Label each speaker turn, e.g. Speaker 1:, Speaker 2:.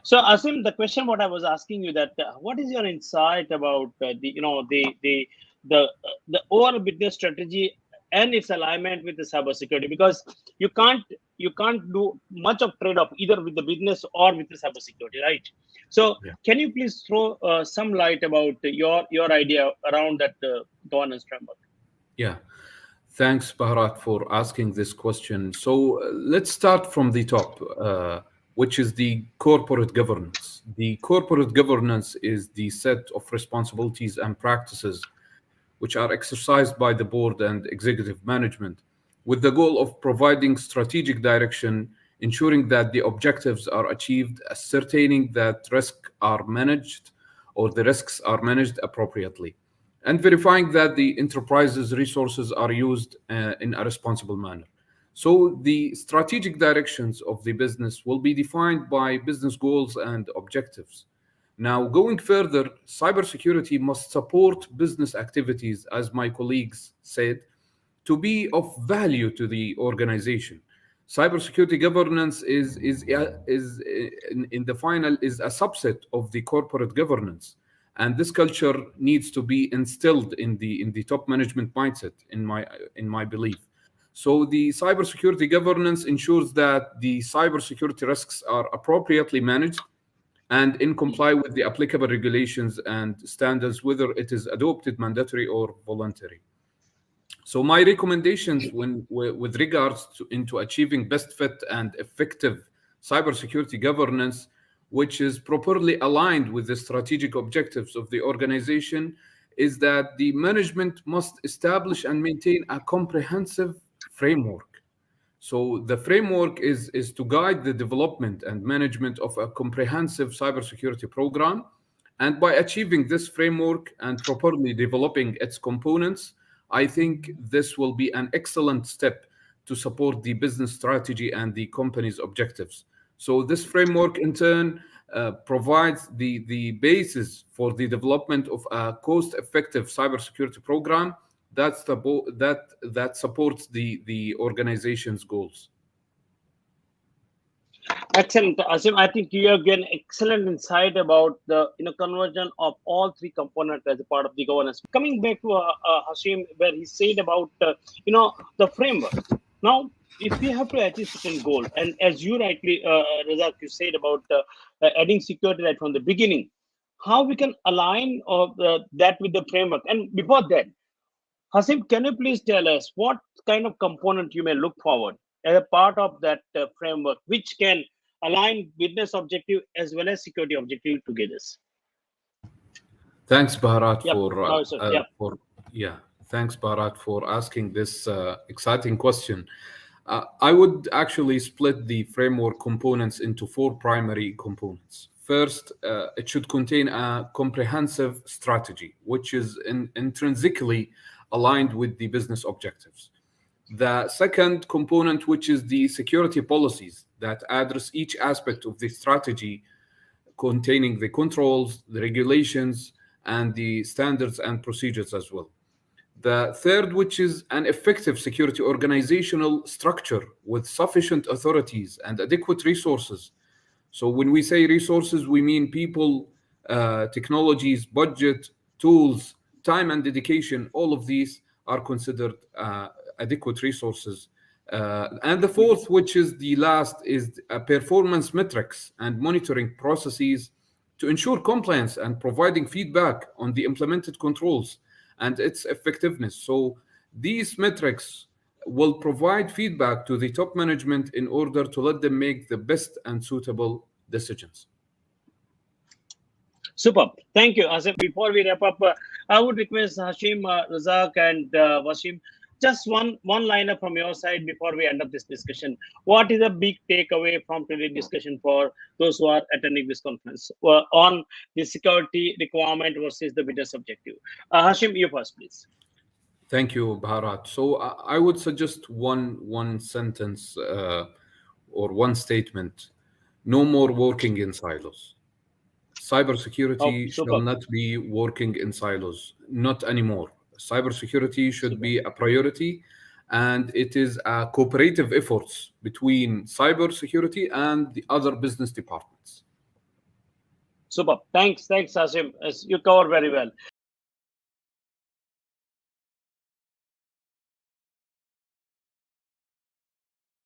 Speaker 1: So, Asim, the question what I was asking you that what is your insight about the the overall business strategy and its alignment with the cybersecurity? Because you can't you can't do much of trade-off either with the business or with the cybersecurity, right? So,
Speaker 2: Yeah.
Speaker 1: can you please throw some light about your idea around that governance framework?
Speaker 2: Yeah. Thanks, Bharat, for asking this question. So let's start from the top, which is the corporate governance. The corporate governance is the set of responsibilities and practices which are exercised by the board and executive management with the goal of providing strategic direction, ensuring that the objectives are achieved, ascertaining that the risks are managed appropriately, and verifying that the enterprise's resources are used in a responsible manner. So the strategic directions of the business will be defined by business goals and objectives. Now, going further, cybersecurity must support business activities, as my colleagues said, to be of value to the organization. Cybersecurity governance is in the final is a subset of the corporate governance, and this culture needs to be instilled in the top management mindset. In my belief, so the cybersecurity governance ensures that the cybersecurity risks are appropriately managed and in comply with the applicable regulations and standards, whether it is adopted, mandatory, or voluntary. So my recommendations with regards into achieving best fit and effective cybersecurity governance, which is properly aligned with the strategic objectives of the organization, is that the management must establish and maintain a comprehensive framework. So the framework is to guide the development and management of a comprehensive cybersecurity program. And by achieving this framework and properly developing its components, I think this will be an excellent step to support the business strategy and the company's objectives. So this framework in turn provides the basis for the development of a cost-effective cybersecurity program that supports the organization's goals.
Speaker 1: Excellent, Asim. I think you have given excellent insight about the conversion of all three components as a part of the governance. Coming back to Hashim, where he said about the framework. Now, if we have to achieve certain goal, and as you rightly, Razak, you said about adding security right from the beginning, how we can align that with the framework. And before that, Hasim, can you please tell us what kind of component you may look forward as a part of that framework, which can align business objective as well as security objective together?
Speaker 2: Thanks, Bharat,
Speaker 1: Yep. No, sir. Yep.
Speaker 2: for yeah. Thanks, Bharat, for asking this exciting question. I would actually split the framework components into four primary components. First, it should contain a comprehensive strategy, which is intrinsically aligned with the business objectives. The second component, which is the security policies that address each aspect of the strategy, containing the controls, the regulations, and the standards and procedures as well. The third, which is an effective security organizational structure with sufficient authorities and adequate resources. So when we say resources, we mean people, technologies, budget, tools, time, and dedication. All of these are considered adequate resources. And the fourth, which is the last, is performance metrics and monitoring processes to ensure compliance and providing feedback on the implemented controls and its effectiveness. So these metrics will provide feedback to the top management in order to let them make the best and suitable decisions.
Speaker 1: Superb. Thank you, Asim. Before we wrap up, I would request Hashim, Razak, and Wasim, just one liner from your side before we end up this discussion. What is a big takeaway from today's discussion for those who are attending this conference on the security requirement versus the business objective? Hashim, you first, please.
Speaker 2: Thank you, Bharat. So I would suggest one sentence or one statement: no more working in silos. Cybersecurity shall
Speaker 1: Superb.
Speaker 2: not be working in silos, not anymore. Cybersecurity should be a priority, and it is a cooperative efforts between cybersecurity and the other business departments.
Speaker 1: Super. Thanks, Hashem. You covered very well.